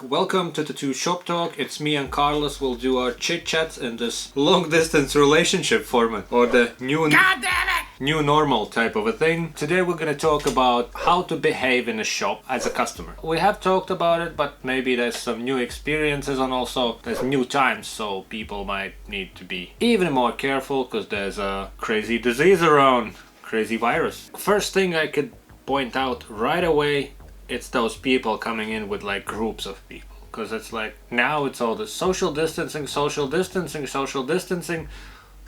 Welcome to Tattoo Shop Talk. It's me and Carlos. We'll do our chit chats in this long distance relationship format, or the new normal type of a thing. Today we're gonna talk about how to behave in a shop as a customer. We have talked about it, but maybe there's some new experiences and also there's new times, so people might need to be even more careful because there's a crazy disease around, crazy virus. First thing I could point out right away, it's those people coming in with like groups of people, because it's like now it's all the social distancing.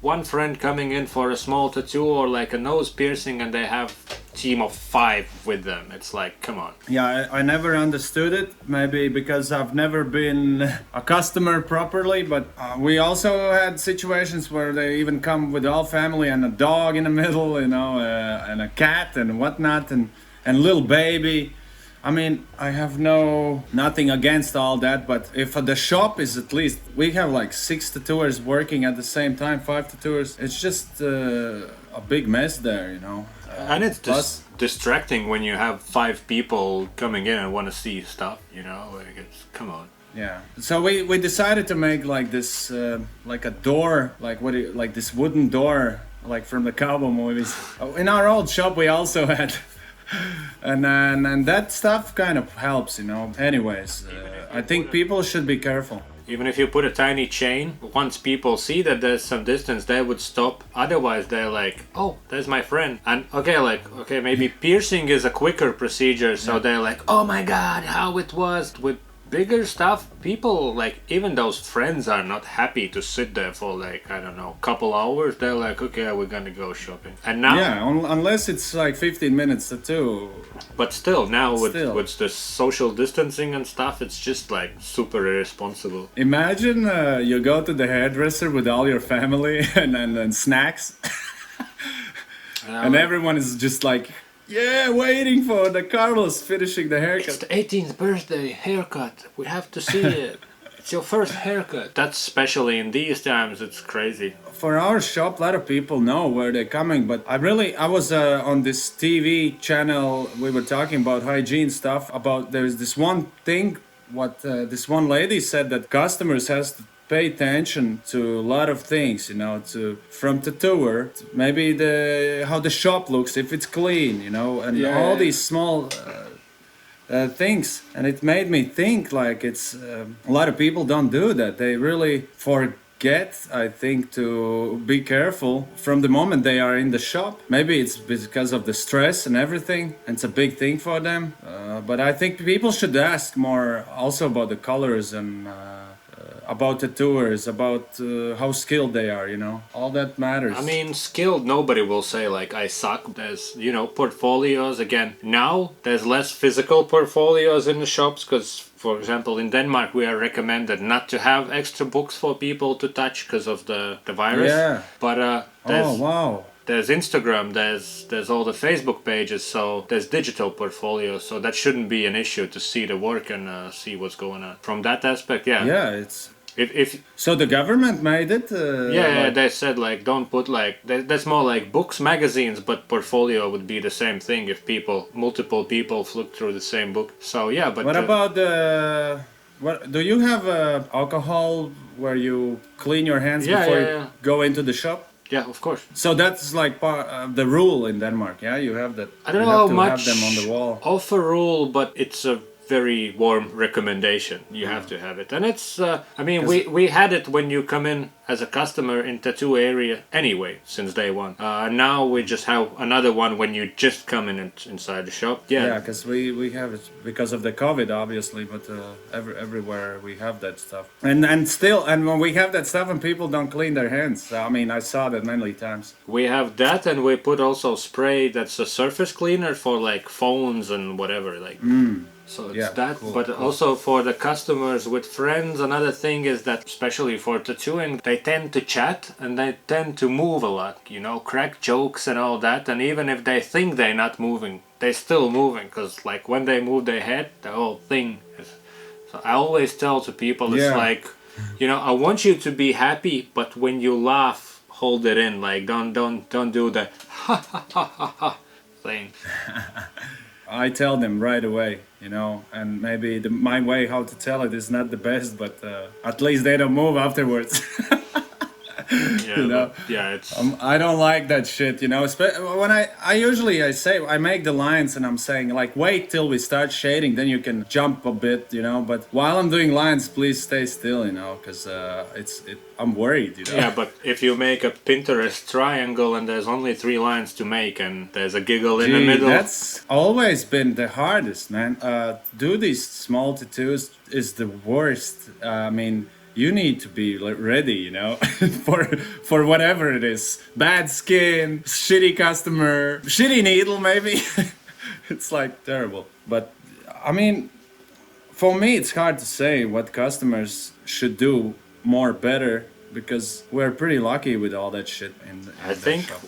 One friend coming in for a small tattoo or like a nose piercing and they have a team of 5 with them. It's like, come on. Yeah, I never understood it, maybe because I've never been a customer properly, but we also had situations where they even come with all family and a dog in the middle, and a cat and whatnot, and little baby. I mean, I have nothing against all that, but if the shop is at least, we have like 6 tattooers working at the same time, 5 tattooers, it's just a big mess there, And it's distracting when you have 5 people coming in and want to see stuff, like come on. Yeah. So we decided to make like this, like a door, like this wooden door, like from the cowboy movies. In our old shop, we also had. And that stuff kind of helps, Anyways, I think people should be careful. Even if you put a tiny chain, once people see that there's some distance, they would stop. Otherwise, they're like, oh, there's my friend. And okay, maybe piercing is a quicker procedure, so they're like, oh my god, how it was. With bigger stuff, people, like, even those friends are not happy to sit there for like, I don't know, couple hours. They're like, okay, we're gonna go shopping. And now, yeah, unless it's like 15 minutes tattoo. But still, now with the social distancing and stuff, it's just like super irresponsible. Imagine you go to the hairdresser with all your family and snacks, and everyone is just like, yeah, waiting for the Carlos finishing the haircut. It's the 18th birthday haircut. We have to see it. It's your first haircut. That's especially in these times, it's crazy. For our shop, a lot of people know where they're coming, but I was on this TV channel, we were talking about hygiene stuff, about there's this one thing, this one lady said that customers has to pay attention to a lot of things, from tattooer, maybe how the shop looks, if it's clean, all these small things. And it made me think like it's a lot of people don't do that. They really forget, I think, to be careful from the moment they are in the shop. Maybe it's because of the stress and everything, and it's a big thing for them. But I think people should ask more also about the colors and about tattooers, about how skilled they are, all that matters. I mean, skilled, nobody will say like I suck. There's, portfolios. Again, now there's less physical portfolios in the shops because, for example, in Denmark we are recommended not to have extra books for people to touch because of the virus. Yeah. But there's Instagram, there's all the Facebook pages, so there's digital portfolios, so that shouldn't be an issue to see the work and see what's going on. From that aspect, yeah. Yeah, it's... If so the government made it? They said like don't put like... That's more like books, magazines, but portfolio would be the same thing if multiple people flick through the same book. So yeah, but... What about the... do you have alcohol where you clean your hands before you go into the shop? Yeah, of course. So that's like part of the rule in Denmark, yeah? You have that. I don't know how much have them on the wall. Of a rule, but it's a very warm recommendation. You have to have it. And it's, we had it when you come in as a customer in tattoo area anyway, since day one. Now we just have another one when you just come in inside the shop. Yeah, because we have it because of the COVID, obviously, but everywhere we have that stuff. And when we have that stuff and people don't clean their hands, I mean, I saw that many times. We have that, and we put also spray that's a surface cleaner for like phones and whatever, like... So it's cool, but also for the customers with friends, another thing is that, especially for tattooing, they tend to chat and they tend to move a lot, crack jokes and all that, and even if they think they're not moving, they're still moving, because like when they move their head, the whole thing is... So I always tell to people, it's like, I want you to be happy, but when you laugh, hold it in, like don't do the ha ha ha ha ha thing. I tell them right away. you know, and maybe my way how to tell it is not the best, but at least they don't move afterwards. Yeah, You know, yeah, it's I don't like that shit, you know. When I usually I say I make the lines and I'm saying like wait till we start shading, then you can jump a bit, you know. But while I'm doing lines, please stay still, you know, because I'm worried, you know. yeah. But if you make a Pinterest triangle and there's only 3 lines to make and there's a giggle in the middle, That's always been the hardest, man. Do these small tattoos is the worst. I mean, you need to be ready, you know, for whatever it is. Bad skin, shitty customer, shitty needle, maybe. It's like terrible. But I mean, for me, it's hard to say what customers should do more better because we're pretty lucky with all that shit in I that think shop.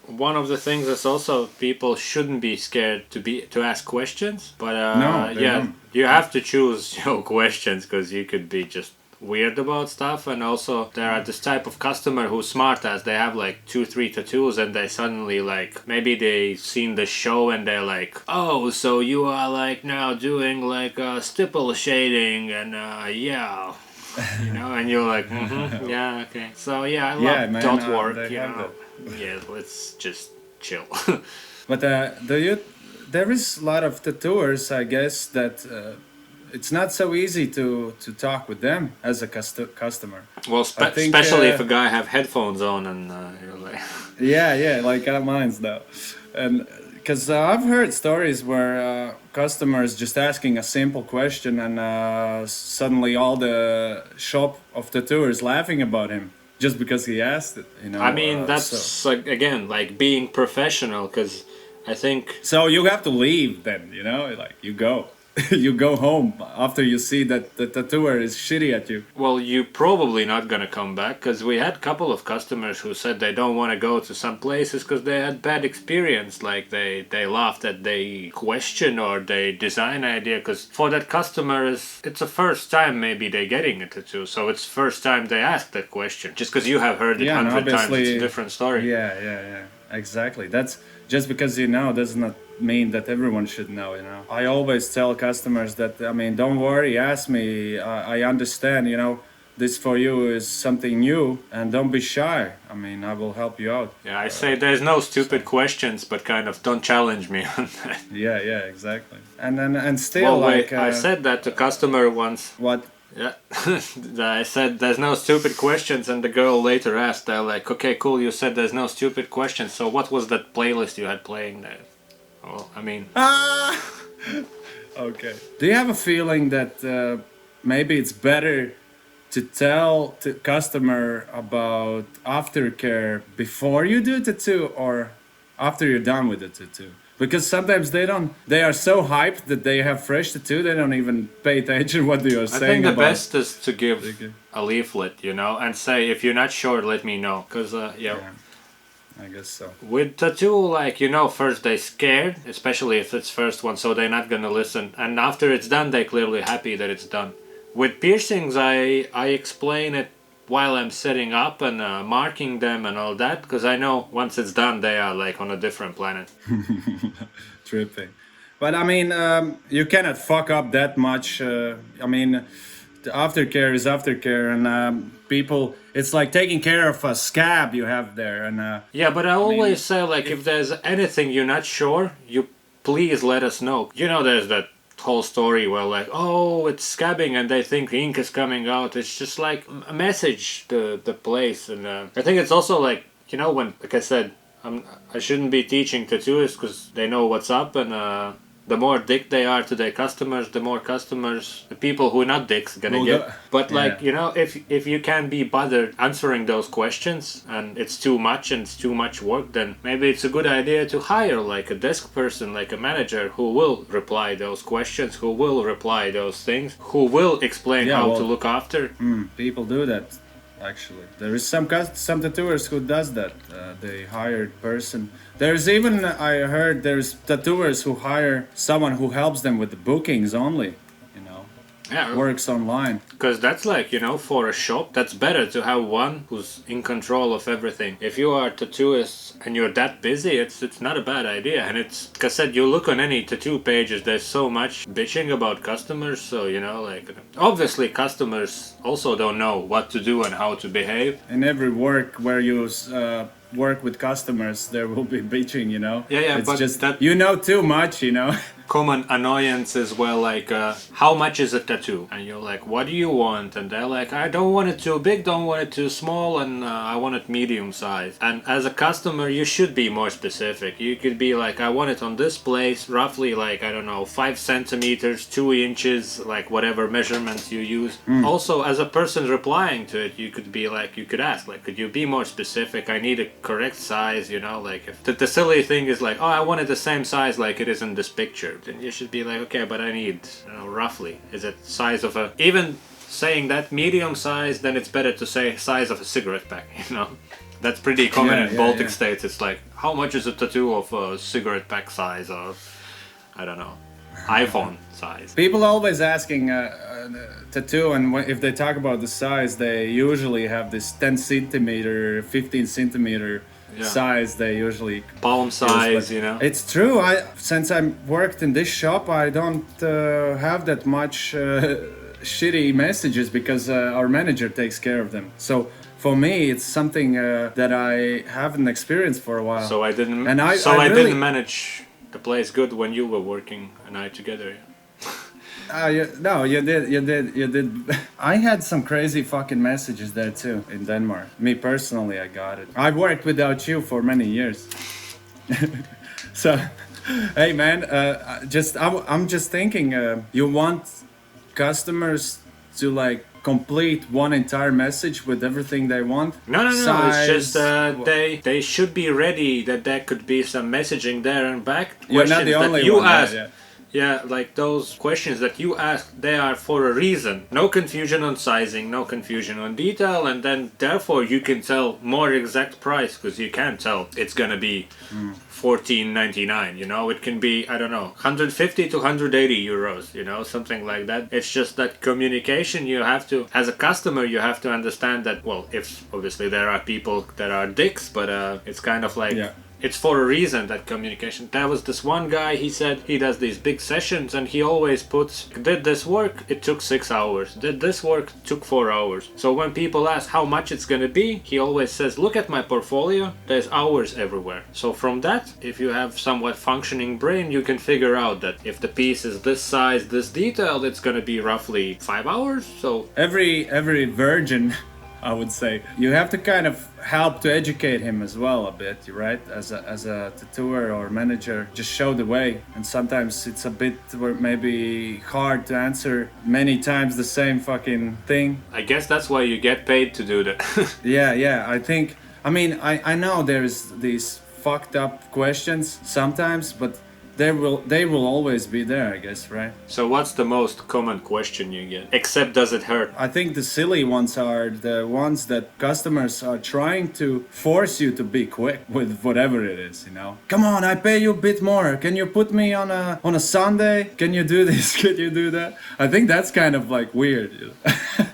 one of the things is also people shouldn't be scared to ask questions. But No, they yeah, don't. you have to choose your questions because you could be just weird about stuff. And also there are this type of customer who's smart as they have like 2-3 tattoos and they suddenly like maybe they seen the show and they're like, oh, so you are like now doing like stipple shading and yeah, you know, and you're like, yeah, okay. So yeah, I love Yeah, man, dot work, they you have know. Yeah, let's just chill. But there is a lot of tattooers, I guess, that it's not so easy to talk with them as a customer. Well, I think, especially if a guy have headphones on and you're like, Yeah, like mine's though, and because I've heard stories where customers just asking a simple question and suddenly all the shop of tattooers laughing about him just because he asked it. You know, I mean, that's like again like being professional because I think. so you have to leave then. You know, like you go. You go home after you see that the tattooer is shitty at you. Well, you probably not gonna come back because we had a couple of customers who said they don't want to go to some places because they had bad experience. Like they laughed at the question or the design idea because for that customer it's the first time maybe they getting a tattoo, so it's first time they ask that question. Just because you have heard it Yeah, and 100 times, it's a obviously- different story. Yeah. Exactly. That's just because you know does not mean that everyone should know. You know, I always tell customers that I mean, don't worry, ask me. I understand. You know, this for you is something new, and don't be shy. I mean, I will help you out. Yeah, I say there's no stupid questions, but kind of don't challenge me on that. Yeah, exactly. And still, Well, wait, like I said that to customer once. what? Yeah, I said there's no stupid questions, and the girl later asked, "They're like, okay, cool, you said there's no stupid questions. So what was that playlist you had playing there?" Well, I mean, Okay. Do you have a feeling that maybe it's better to tell the customer about aftercare before you do tattoo or after you're done with the tattoo? Because sometimes they are so hyped that they have fresh tattoo, they don't even pay attention what they are I saying think the about. best is to give a leaflet, you know, and say if you're not sure, let me know, because Yeah, I guess so. with tattoo, like, you know, first they scared, especially if it's first one, so they're not gonna listen. And after it's done, they clearly happy that it's done. With piercings, I explain it while I'm setting up and marking them and all that, because I know once it's done, they are like on a different planet. Tripping. But I mean, you cannot fuck up that much. I mean, the aftercare is aftercare, and people, it's like taking care of a scab you have there. And Yeah, but I always say, like, if there's anything you're not sure, you please let us know. You know, there's that whole story where, like, oh, it's scabbing and they think ink is coming out. It's just like a message to the place. And I think it's also like, you know, when, like I said, I shouldn't be teaching tattoos because they know what's up, and the more dick they are to their customers, the more customers, the people who are not dicks, gonna get. But like, yeah. you know, if you can't be bothered answering those questions and it's too much and it's too much work, then maybe it's a good idea to hire like a desk person, like a manager who will reply those questions, who will reply those things, who will explain Yeah, how well- to look after. people do that. Actually, there is some tattooers who does that. They hired person. There's even I heard there's tattooers who hire someone who helps them with the bookings only. You know. Yeah. works online. Because that's like, for a shop, that's better to have one who's in control of everything. If you are a tattooist and you're that busy, it's not a bad idea. And it's, like I said, you look on any tattoo pages, there's so much bitching about customers. So, like, obviously customers also don't know what to do and how to behave. In every work where you work with customers, there will be bitching, Yeah, it's but just that too much, common annoyance as well, like how much is a tattoo, and you're like, what do you want? And they're like, I don't want it too big, don't want it too small, and I want it medium size. And as a customer, you should be more specific. You could be like, I want it on this place, roughly like, I don't know, 5 centimeters, 2 inches, like whatever measurements you use. Also, as a person replying to it, you could be like, you could ask, like, could you be more specific? I need a correct size, like if the silly thing is like, oh, I want it the same size like it is in this picture, then you should be like, okay, but I need, roughly, is it size of a, even saying that medium size, then it's better to say size of a cigarette pack, That's pretty common in Baltic states. It's like, how much is a tattoo of a cigarette pack size, or, I don't know, iPhone size? People always asking tattoo, and if they talk about the size, they usually have this 10 centimeter, 15 centimeter size they usually palm size, It's true. Since I worked in this shop, I don't have that much shitty messages because our manager takes care of them. So for me, it's something that I haven't experienced for a while. So I didn't. And I really didn't manage the place good when you were working and I together. No, you did. I had some crazy fucking messages there too in Denmark. Me personally, I got it. I worked without you for many years. So, hey man, I'm just thinking, you want customers to like complete one entire message with everything they want? No. It's just they should be ready that there could be some messaging there and back. You're not the only you one. Ask. Yeah, like those questions that you ask, they are for a reason. No confusion on sizing, no confusion on detail, and then therefore you can tell more exact price, because you can't tell it's gonna be $14.99, it can be, I don't know, 150 to 180 euros, something like that. It's just that communication, you have to, as a customer, you have to understand that, well, if obviously there are people that are dicks, but it's kind of like... Yeah. It's for a reason, that communication. There was this one guy, he said he does these big sessions and he always puts, did this work? It took 6 hours. Did this work? Took 4 hours. So when people ask how much it's gonna be, he always says, look at my portfolio, there's hours everywhere. So from that, if you have somewhat functioning brain, you can figure out that if the piece is this size, this detailed, it's gonna be roughly 5 hours. So every virgin, I would say, you have to kind of help to educate him as well a bit, right? As a tattooer or manager, just show the way. And sometimes it's a bit maybe hard to answer many times the same fucking thing. I guess that's why you get paid to do that. Yeah. I know there's these fucked up questions sometimes, but they will always be there, I guess, right? So what's the most common question you get? Except, does it hurt? I think the silly ones are the ones that customers are trying to force you to be quick with whatever it is, Come on, I pay you a bit more. Can you put me on a Sunday? Can you do this? Can you do that? I think that's kind of like weird.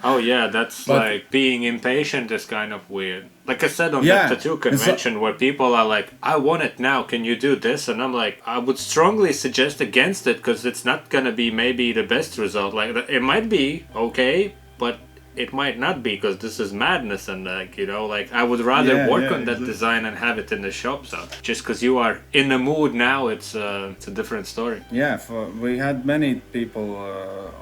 Oh yeah, that's like being impatient is kind of weird. Like I said on the tattoo convention, where people are like, I want it now, can you do this? And I'm like, I would strongly suggest against it, because it's not gonna be maybe the best result. Like, it might be okay, but it might not be, because this is madness. And I would rather work on that design and have it in the shop. So just because you are in the mood now, it's a different story. Yeah, we had many people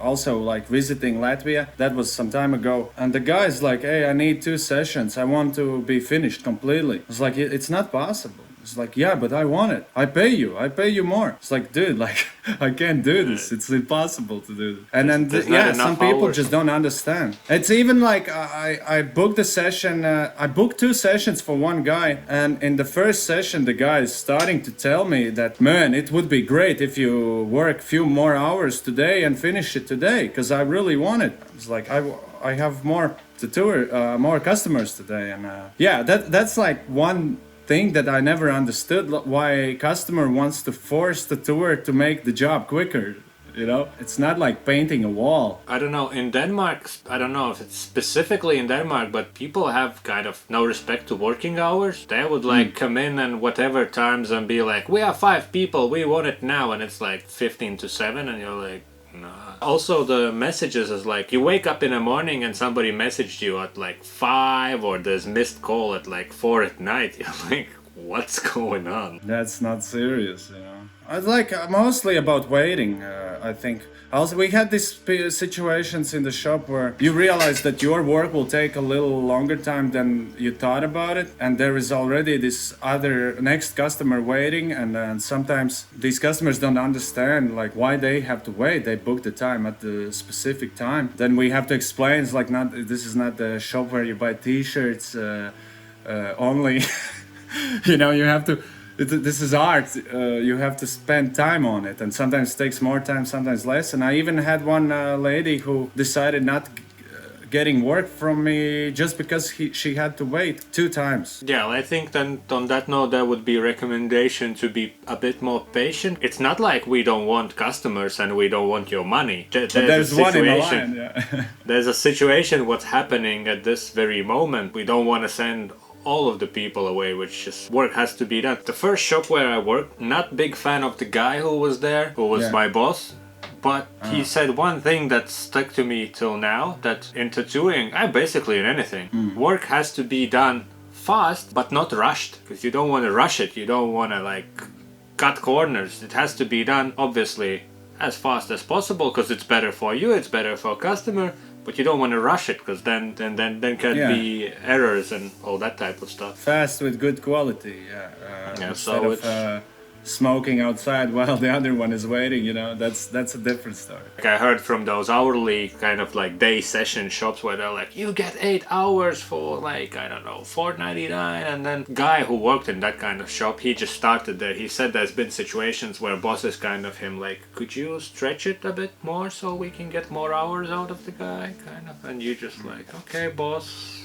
also like visiting Latvia. That was some time ago, and the guy's like, hey, I need 2 sessions, I want to be finished completely. It's like, it's not possible. It's like, yeah, but I want it. I pay you more. It's like, dude, like, I can't do this. It's impossible to do this. And then, some people just don't understand. It's even like, I booked a session, I booked 2 sessions for one guy. And in the first session, the guy is starting to tell me that, man, it would be great if you work a few more hours today and finish it today, because I really want it. It's like, I have more more customers today. And that's like one thing that I never understood, why a customer wants to force the tour to make the job quicker. You know, it's not like painting a wall. I don't know, in Denmark, I don't know if it's specifically in Denmark, but people have kind of no respect to working hours. They would like come in and whatever times and be like, we have 5 people, we want it now, and it's like 15 to 7, and you're like, nah. Also, the messages is like, you wake up in the morning and somebody messaged you at like 5, or there's missed call at like 4 at night. You're like, what's going on? That's not serious, you know. It's like mostly about waiting, I think. Also, we had these situations in the shop where you realize that your work will take a little longer time than you thought about it, and there is already this other next customer waiting, and sometimes these customers don't understand like why they have to wait. They book the time at the specific time. Then we have to explain it's like, not, this is not the shop where you buy t-shirts only. You know, you have to. This is art. You have to spend time on it, and sometimes it takes more time, sometimes less. And I even had one lady who decided not getting work from me just because she had to wait 2 times. Yeah, I think then on that note, there would be recommendation to be a bit more patient. It's not like we don't want customers and we don't want your money. There's one in the line. Yeah. There's a situation what's happening at this very moment. We don't want to send all of the people away, which is work has to be done. The first shop where I worked, not big fan of the guy who was there, who was my boss, but he said one thing that stuck to me till now, that in tattooing, basically in anything, work has to be done fast but not rushed, because you don't want to rush it, you don't want to like cut corners. It has to be done obviously as fast as possible, because it's better for you, it's better for customer. But you don't want to rush it, because then can be errors and all that type of stuff. Fast with good quality, instead of smoking outside while the other one is waiting, you know, that's a different story. Like I heard from those hourly kind of like day session shops where they're like, you get 8 hours for like, I don't know, $4.99, and then guy who worked in that kind of shop, he just started there. He said there's been situations where bosses kind of him like, could you stretch it a bit more so we can get more hours out of the guy, kind of, and you just like, okay, boss.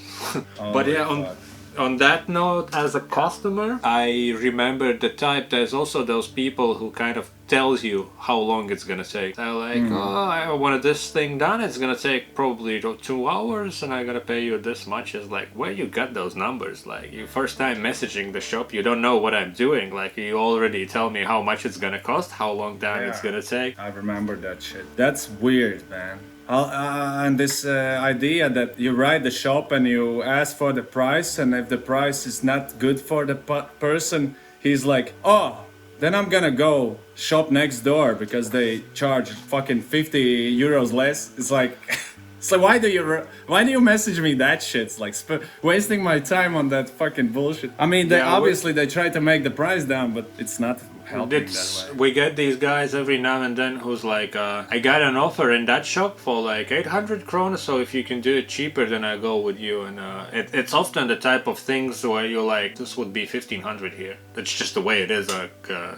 But yeah, on that note, as a customer, I remember the type, there's also those people who kind of tells you how long it's gonna take. They're like, oh, I wanted this thing done, it's gonna take probably 2 hours and I'm gonna pay you this much. It's like, where you got those numbers? Like, you first time messaging the shop, you don't know what I'm doing. Like, you already tell me how much it's gonna cost, how long time it's gonna take. I remember that shit. That's weird, man. And this idea that you write the shop and you ask for the price, and if the price is not good for the person, he's like, oh, then I'm gonna go shop next door because they charge fucking 50 euros less. It's like, so why do you message me that shit? It's like wasting my time on that fucking bullshit. I mean, obviously they try to make the price down, but it's not helping that way. We get these guys every now and then who's like, I got an offer in that shop for like 800 kroner, so if you can do it cheaper, then I go with you. And it's often the type of things where you're like, this would be 1500 here. That's just the way it is,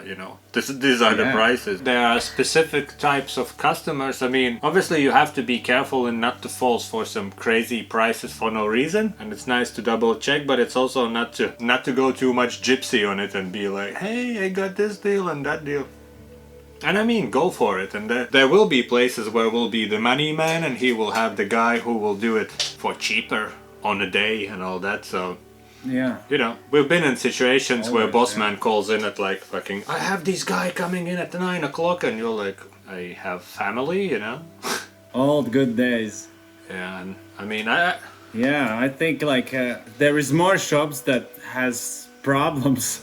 you know. These are the prices. There are specific types of customers. I mean, obviously you have to be careful and not to fall for some crazy prices for no reason. And it's nice to double check, but it's also not to go too much gypsy on it and be like, hey, I got this deal and that deal. And I mean, go for it. And there will be places where will be the money man and he will have the guy who will do it for cheaper on a day and all that. So yeah, you know, we've been in situations where boss man calls in at like fucking, I have this guy coming in at 9 o'clock, and you're like, I have family, you know. Old good days. Yeah, and I mean, I think like there is more shops that has problems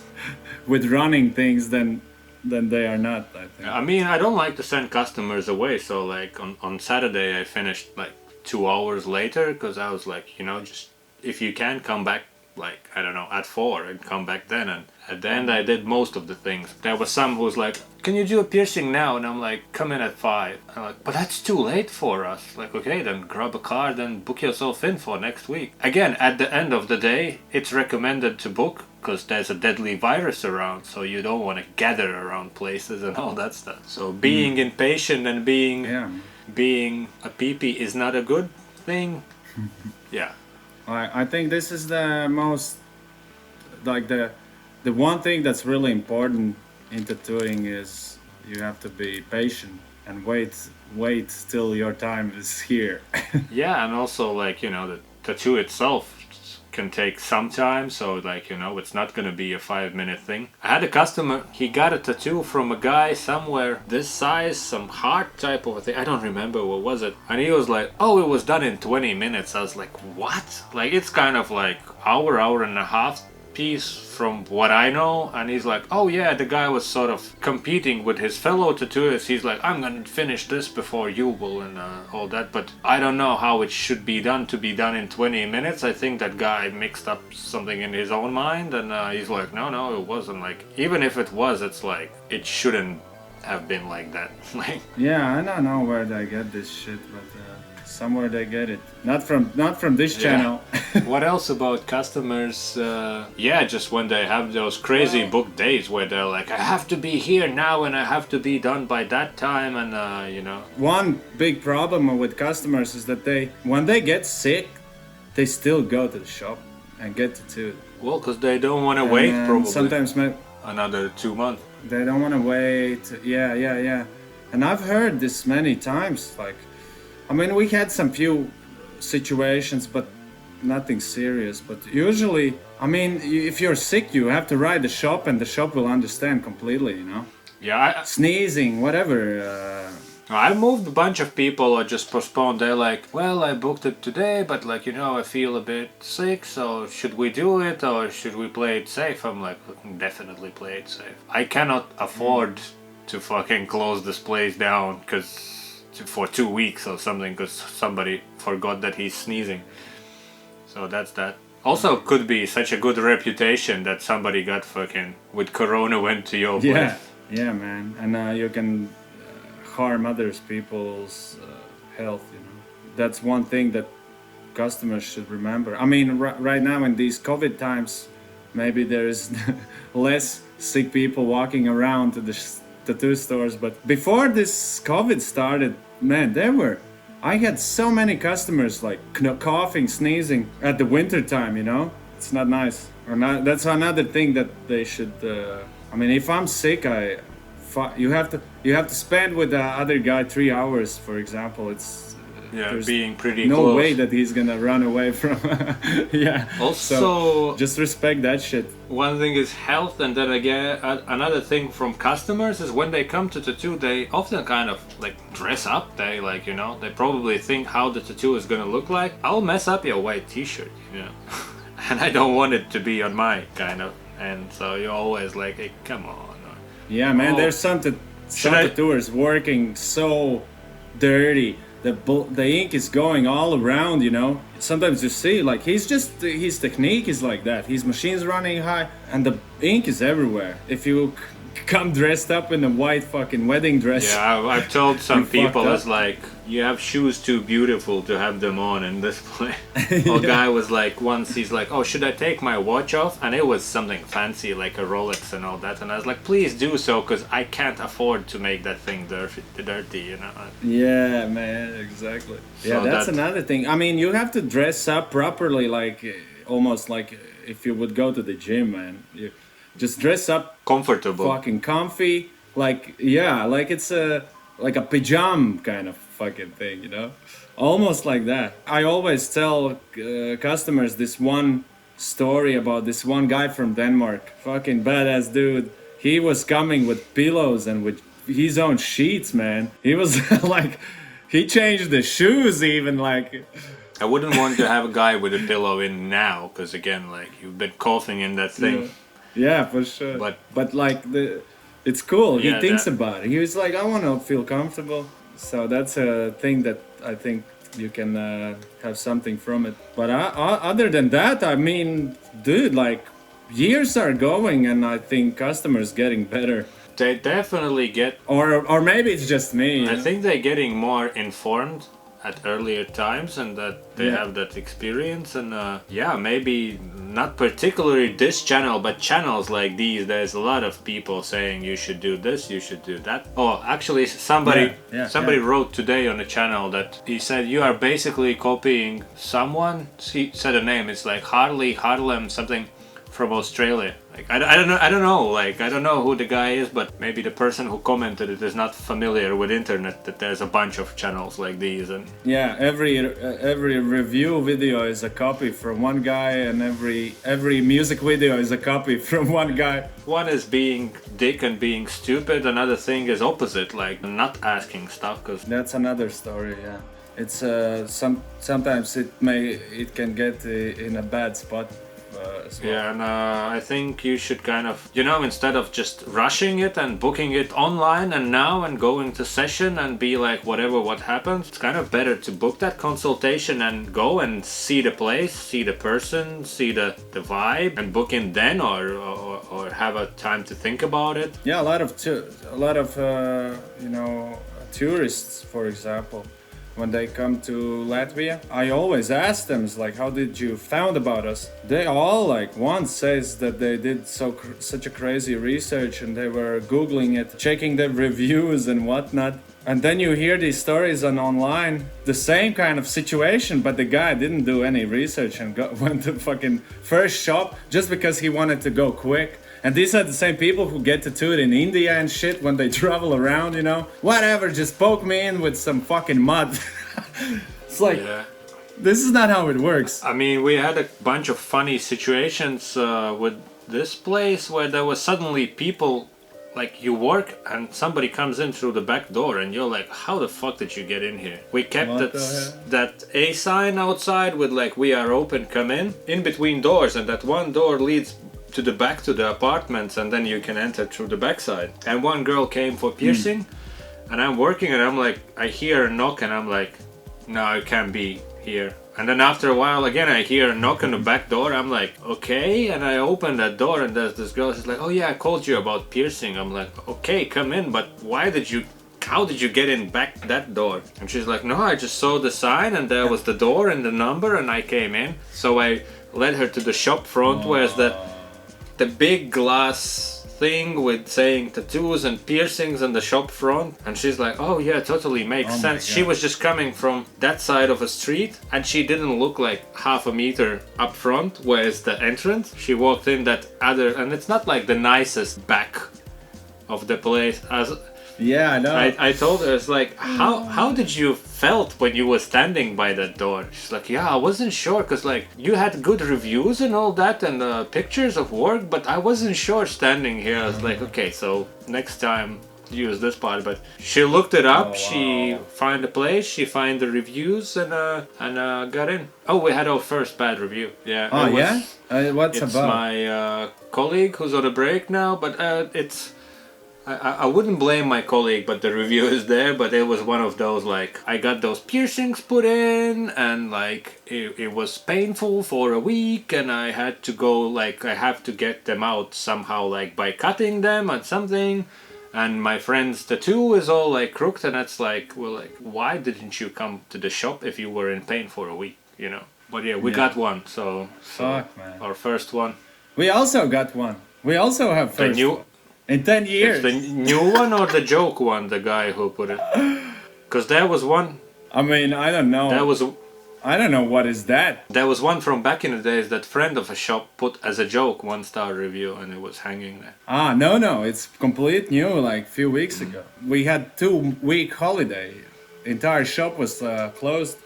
with running things than they are not, I think. I mean, I don't like to send customers away, so like on Saturday I finished like 2 hours later, because I was like, you know, just if you can come back like, I don't know, at 4 and come back then. And at the end I did most of the things. There was some who was like, can you do a piercing now? And I'm like, come in at 5. I'm like, but that's too late for us. Like, okay, then grab a card and book yourself in for next week. Again, at the end of the day, it's recommended to book because there's a deadly virus around, so you don't want to gather around places and all that stuff. So being impatient and being a peepee is not a good thing. Yeah. I think this is the most, like the one thing that's really important in tattooing is you have to be patient. and wait till your time is here. Yeah, and also like, you know, the tattoo itself can take some time, so like, you know, it's not gonna be a 5-minute thing. I had a customer, he got a tattoo from a guy somewhere this size, some heart type of a thing, I don't remember what was it, and he was like, oh, it was done in 20 minutes. I was like, what? Like, it's kind of like hour and a half piece from what I know. And he's like, oh yeah, the guy was sort of competing with his fellow tattooists. He's like, I'm gonna finish this before you will, and all that. But I don't know how it should be done to be done in 20 minutes. I think that guy mixed up something in his own mind, and he's like, no, it wasn't. Like, even if it was, it's like, it shouldn't have been like that. Like, Yeah, I don't know where they get this shit, but somewhere they get it. Not from this channel. What else about customers? Yeah, just when they have those crazy book days where they're like, I have to be here now and I have to be done by that time, and you know. One big problem with customers is that when they get sick, they still go to the shop and get tattooed. Well, because they don't want to wait probably sometimes another 2 months. they don't want to wait. Yeah. And I've heard this many times. Like, I mean, we had some few situations, but nothing serious. But usually, I mean, if you're sick, you have to write the shop, and the shop will understand completely, you know? Yeah, Sneezing, whatever. I moved a bunch of people or just postponed. They're like, well, I booked it today, but like, you know, I feel a bit sick, so should we do it or should we play it safe? I'm like, definitely play it safe. I cannot afford to fucking close this place down for 2 weeks or something because somebody forgot that he's sneezing. So that's that. Also could be such a good reputation that somebody got fucking with corona went to your place. Yeah, man. And you can harm others people's health, you know. That's one thing that customers should remember. I mean, right now in these COVID times, maybe there's less sick people walking around to the tattoo stores, but before this COVID started, man, I had so many customers like coughing, sneezing at the winter time, you know. It's not nice. That's another thing that they should I mean, if I'm sick, you have to spend with the other guy 3 hours, for example. It's being pretty no close. way that he's gonna run away from Also, so just respect that shit. One thing is health, and then again another thing from customers is when they come to tattoo, they often kind of like dress up. They like, you know, they probably think how the tattoo is gonna look like. I'll mess up your white t-shirt, you know. And I don't want it to be on my kind of, and so you're always like, hey, come on. Yeah, man, there's some tattooers working so dirty. The ink is going all around, you know. Sometimes you see, like, his technique is like that. His machine's running high, and the ink is everywhere. If you come dressed up in a white fucking wedding dress. Yeah, I've told some people, it's like, you have shoes too beautiful to have them on in this place. A guy was like, once he's like, oh, should I take my watch off? And it was something fancy, like a Rolex and all that. And I was like, please do so, because I can't afford to make that thing dirty, you know? Yeah, man, exactly. So yeah, that's another thing. I mean, you have to dress up properly, like, almost like if you would go to the gym, man. You just dress up comfortable, fucking comfy, like, yeah, like it's like a pajama kind of fucking thing, you know, almost like that. I always tell customers this one story about this one guy from Denmark, fucking badass dude. He was coming with pillows and with his own sheets, man. He was like, he changed the shoes even, like. I wouldn't want to have a guy with a pillow in now, because again, like, you've been coughing in that thing. Yeah, for sure. But like it's cool. He thinks about it. He was like, I want to feel comfortable. So that's a thing that I think you can have something from it. But other than that, I mean, dude, like, years are going, and I think customers getting better. They definitely get, or maybe it's just me. I think they're getting more informed at earlier times, and that they have that experience, and maybe not particularly this channel, but channels like these, there's a lot of people saying you should do this, you should do that. Oh, actually somebody wrote today on the channel that he said you are basically copying someone. He said a name, it's like Harlem something, from Australia. Like I don't know. Like I don't know who the guy is, but maybe the person who commented it is not familiar with internet. That there's a bunch of channels like these, and Yeah, every review video is a copy from one guy, and every music video is a copy from one guy. one is being dick and being stupid. Another thing is opposite, like not asking stuff, because That's another story. Yeah, it's sometimes it can get in a bad spot. As well. yeah, and I think you should kind of, instead of just rushing it and booking it online and now and going to session and be like what happens, it's kind of better to book that consultation and go and see the place, see the person, see the vibe, and book in then, or have a time to think about it. Yeah, a lot of tourists, for example, when they come to Latvia, I always ask them, it's like, how did you found about us? They all, like, one says that they did such a crazy research and they were Googling it, checking the reviews and whatnot. And then you hear these stories online, the same kind of situation, but the guy didn't do any research and went to fucking first shop just because he wanted to go quick. And these are the same people who get to do it in India and shit when they travel around, Whatever, just poke me in with some fucking mud. It's like, Yeah. This is not how it works. I mean, we had a bunch of funny situations with this place where there was suddenly people, like you work and somebody comes in through the back door and you're like, how the fuck did you get in here? We kept that A sign outside with like, we are open, come in between doors, and that one door leads to the back to the apartments, and then you can enter through the backside. And one girl came for piercing, and I'm working and I'm like, I hear a knock and I'm like, no, it can't be here. And then after a while again I hear a knock on the back door. I'm like, okay, and I open that door and there's this girl. She's like, oh yeah, I called you about piercing. I'm like, okay, come in, but how did you get in back that door? And she's like, no, I just saw the sign and there was the door and the number and I came in. So I led her to the shop front, where's the big glass thing with saying tattoos and piercings on the shop front, and she's like, oh yeah, totally makes sense. She was just coming from that side of a street and she didn't look like half a meter up front where's the entrance. She walked in that other, and it's not like the nicest back of the place. Yeah, I know. I told her, it's like, how did you felt when you were standing by that door? She's like, yeah, I wasn't sure, because like you had good reviews and all that and pictures of work, but I wasn't sure standing here. I was like, okay, so next time use this part. But she looked it up, she found the place, she found the reviews, and got in. Oh, we had our first bad review. Yeah. Oh yeah? What's it's about? My colleague who's on a break now, but it's I wouldn't blame my colleague, but the review is there. But it was one of those, like, I got those piercings put in and like it was painful for a week and I had to go, like, I have to get them out somehow, like by cutting them or something. And my friend's tattoo is all like crooked, and it's like, well, like, why didn't you come to the shop if you were in pain for a week, But yeah, we got one, so Fuck, man. our first one. We also got one. We also have first one. In 10 years. It's the new one or the joke one, the guy who put it? Because there was one. I mean, I don't know. I don't know what is that. There was one from back in the days that friend of a shop put as a joke 1-star review, and it was hanging there. Ah, no, it's complete new, like a few weeks ago. We had 2-week holiday. Entire shop was closed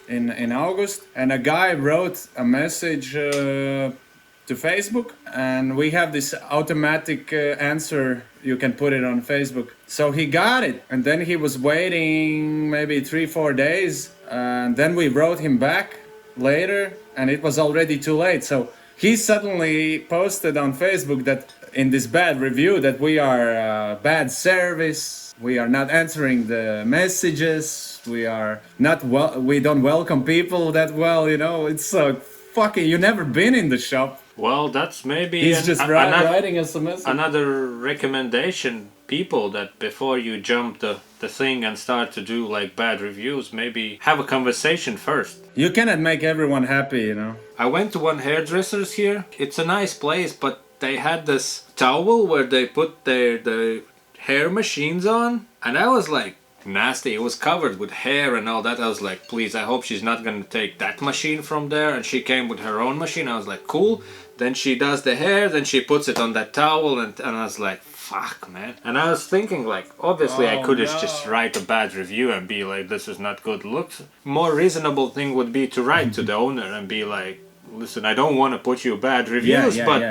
in August, and a guy wrote a message to Facebook, and we have this automatic answer. You can put it on Facebook. So he got it, and then he was waiting maybe 3-4 days, and then we wrote him back later, and it was already too late. So he suddenly posted on Facebook that in this bad review that we are bad service, we are not answering the messages, we are not we don't welcome people that well, It's so fucking, you never been in the shop. Well, that's maybe he's just writing us a message. Another recommendation, people, that before you jump the thing and start to do like bad reviews, maybe have a conversation first. You cannot make everyone happy, I went to one hairdresser's here. It's a nice place, but they had this towel where they put the hair machines on, and I was like, nasty. It was covered with hair and all that. I was like, please, I hope she's not gonna take that machine from there. And she came with her own machine. I was like, cool. Then she does the hair, then she puts it on that towel, and I was like, fuck, man. And I was thinking, like, obviously I could just write a bad review and be like, this is not good looks. More reasonable thing would be to write to the owner and be like, listen, I don't want to put you bad reviews, but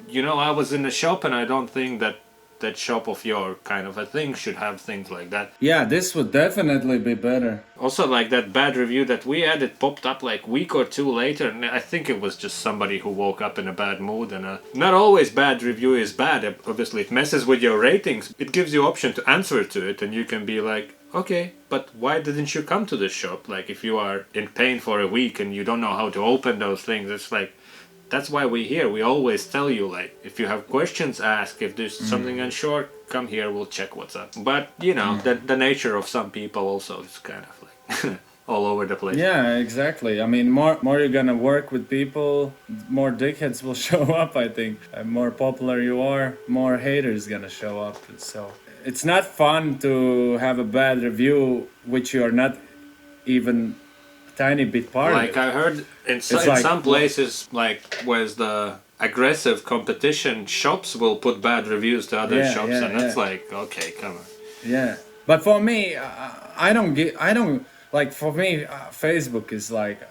you know, I was in the shop and I don't think that shop of your kind of a thing should have things like that. Yeah, this would definitely be better. Also, like that bad review that we had, it popped up like week or two later, and I think it was just somebody who woke up in a bad mood. And not always bad review is bad. Obviously, it messes with your ratings. It gives you option to answer to it, and you can be like, okay, but why didn't you come to this shop? Like, if you are in pain for a week and you don't know how to open those things, it's like, that's why we're here. We always tell you, like, if you have questions, ask. If there's something unsure, come here, we'll check what's up. But, you know, the nature of some people also is kind of like all over the place. Yeah, exactly. I mean, more you're gonna work with people, more dickheads will show up, I think. And more popular you are, more haters gonna show up. So it's not fun to have a bad review which you're not even tiny bit part like of it. I heard in some places, like where the aggressive competition shops will put bad reviews to other shops, and that's like, okay, come on. Yeah, but for me, I don't like. For me, Facebook is like.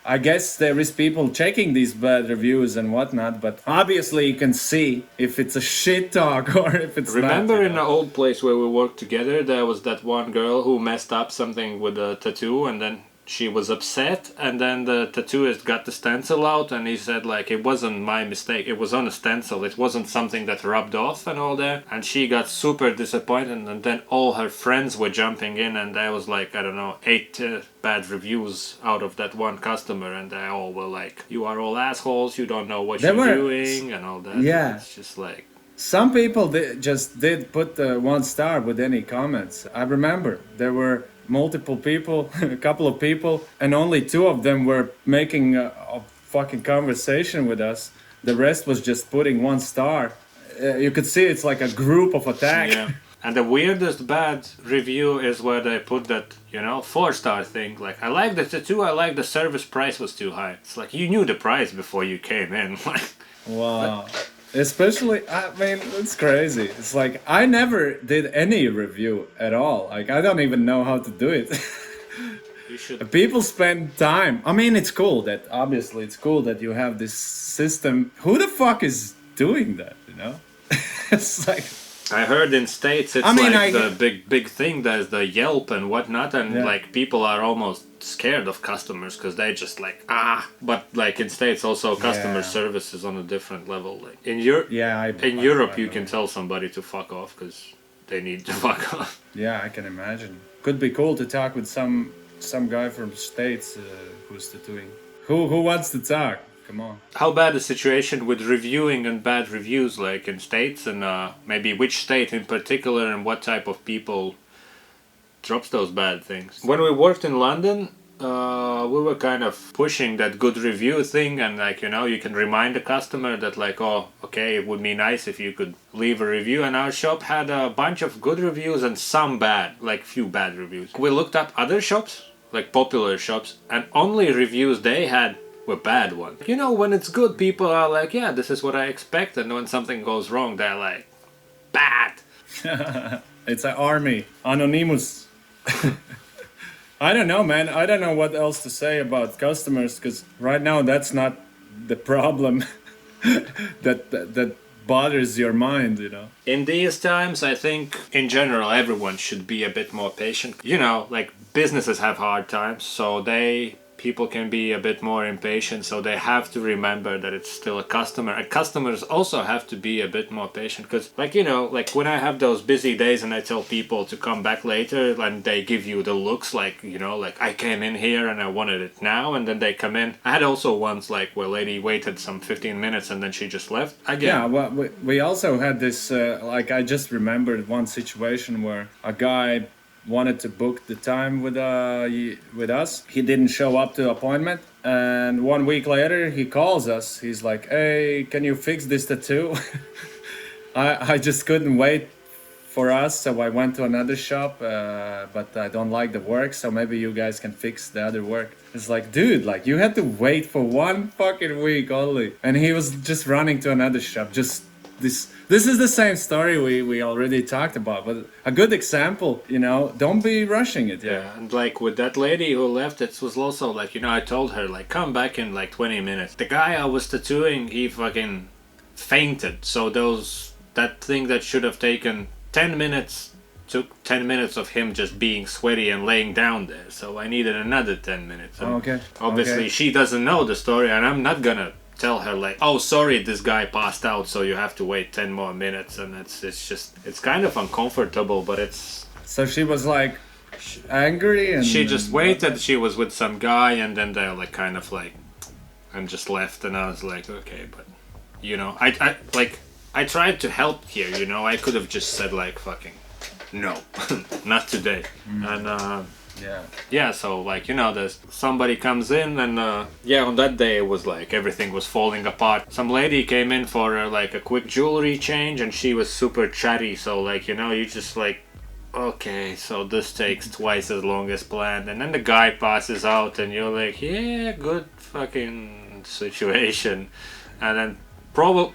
I guess there is people checking these bad reviews and whatnot, but obviously you can see if it's a shit talk or if it's Remember not. In the old place where we worked together, there was that one girl who messed up something with a tattoo, and then she was upset, and then the tattooist got the stencil out, and he said, like, it wasn't my mistake, it was on a stencil, it wasn't something that rubbed off and all that. And she got super disappointed, and then all her friends were jumping in, and there was like, I don't know, 8 bad reviews out of that one customer, and they all were like, you are all assholes, you don't know what you're doing, and all that. Yeah. It's just like... Some people just did put the 1 star with any comments. I remember there were multiple people, a couple of people, and only 2 of them were making a fucking conversation with us. The rest was just putting 1 star. You could see it's like a group of attack. Yeah. And the weirdest bad review is where they put that, you know, 4-star thing. Like, I like the tattoo, I like the service, price was too high. It's like, you knew the price before you came in. Wow. Especially, I mean, it's crazy. It's like, I never did any review at all. Like, I don't even know how to do it. You should. People spend time. I mean, it's cool that, obviously, it's cool that you have this system. Who the fuck is doing that, you know? It's like... I heard in States it's the big thing, there's the Yelp and whatnot, and like people are almost scared of customers because they just like, but like in States also customer service is on a different level. Like in Europe, Europe you can tell somebody to fuck off because they need to fuck off. Yeah, I can imagine. Could be cool to talk with some guy from States who's tattooing. Who wants to talk? Come on. How bad the situation with reviewing and bad reviews, like in States, and maybe which state in particular, and what type of people drops those bad things? When we worked in London, we were kind of pushing that good review thing, and like, you know, you can remind the customer that like, oh, okay, it would be nice if you could leave a review. And our shop had a bunch of good reviews and some bad, like few bad reviews. We looked up other shops, like popular shops, and only reviews they had were bad ones. You know, when it's good, people are like, yeah, this is what I expect, and when something goes wrong, they're like, bad. It's an army. Anonymous. I don't know, man. I don't know what else to say about customers, because right now that's not the problem that bothers your mind, you know. In these times, I think, in general, everyone should be a bit more patient. You know, like, businesses have hard times, so people can be a bit more impatient, so they have to remember that it's still a customer. And customers also have to be a bit more patient, because, like, you know, like when I have those busy days and I tell people to come back later and they give you the looks like, you know, like I came in here and I wanted it now, and then they come in. I had also once like where a lady waited some 15 minutes and then she just left again. Yeah, well, we also had this, like I just remembered one situation where a guy wanted to book the time with us. He didn't show up to the appointment, and 1 week later he calls us. He's like, hey, can you fix this tattoo? I just couldn't wait for us, so I went to another shop, but I don't like the work, so maybe you guys can fix the other work. It's like, dude, like you had to wait for 1 fucking week only, and he was just running to another shop. Just this is the same story we already talked about, but a good example, you know, don't be rushing it. Yeah, and like with that lady who left, it was also like, you know, I told her like come back in like 20 minutes. The guy I was tattooing, he fucking fainted. So that thing that should have taken 10 minutes took 10 minutes of him just being sweaty and laying down there. So I needed another 10 minutes. And Okay. obviously Okay. she doesn't know the story, and I'm not gonna tell her like, oh sorry, this guy passed out, so you have to wait 10 more minutes. And it's kind of uncomfortable, but it's... So she was like angry, and She just waited. She was with some guy, and then they like kind of like, and just left. And I was like, okay, but you know, I tried to help here. You know, I could have just said like, fucking, no, not today. And yeah, so like, you know, there's somebody comes in, and yeah, on that day it was like everything was falling apart. Some lady came in for like a quick jewelry change, and she was super chatty. So like, you know, you just like, okay, so this takes twice as long as planned, and then the guy passes out, and you're like, yeah, good fucking situation. And then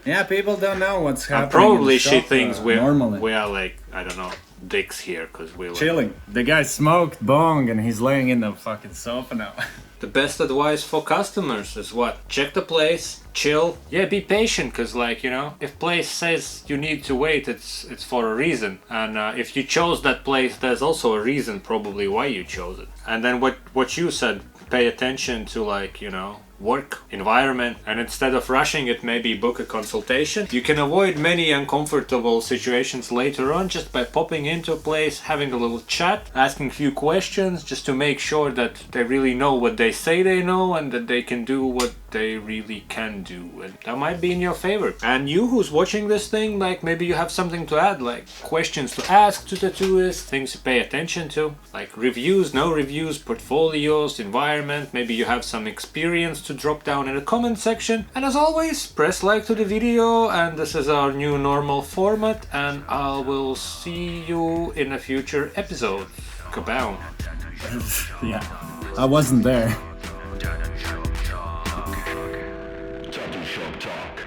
yeah, people don't know what's happening. and probably in the she shop, thinks normally we are like, I don't know, dicks here, because we're like, chilling. The guy smoked bong and he's laying in the fucking sofa now. the best advice for customers is what? Check the place, chill, yeah, be patient, because like, you know, if place says you need to wait, it's for a reason. And if you chose that place, there's also a reason probably why you chose it. And then what you said, pay attention to like, you know, work environment, and instead of rushing it, maybe book a consultation. You can avoid many uncomfortable situations later on just by popping into a place, having a little chat, asking a few questions just to make sure that they really know what they say they know, and that they can do what they really can do, and that might be in your favor. And you who's watching this thing, like maybe you have something to add, like questions to ask to tattooists, things to pay attention to, like reviews, no reviews, portfolios, environment. Maybe you have some experience to drop down in the comment section. And as always, press like to the video, and this is our new normal format, and I will see you in a future episode. Kaboom. Yeah, I wasn't there. Tattoo Shop Talk.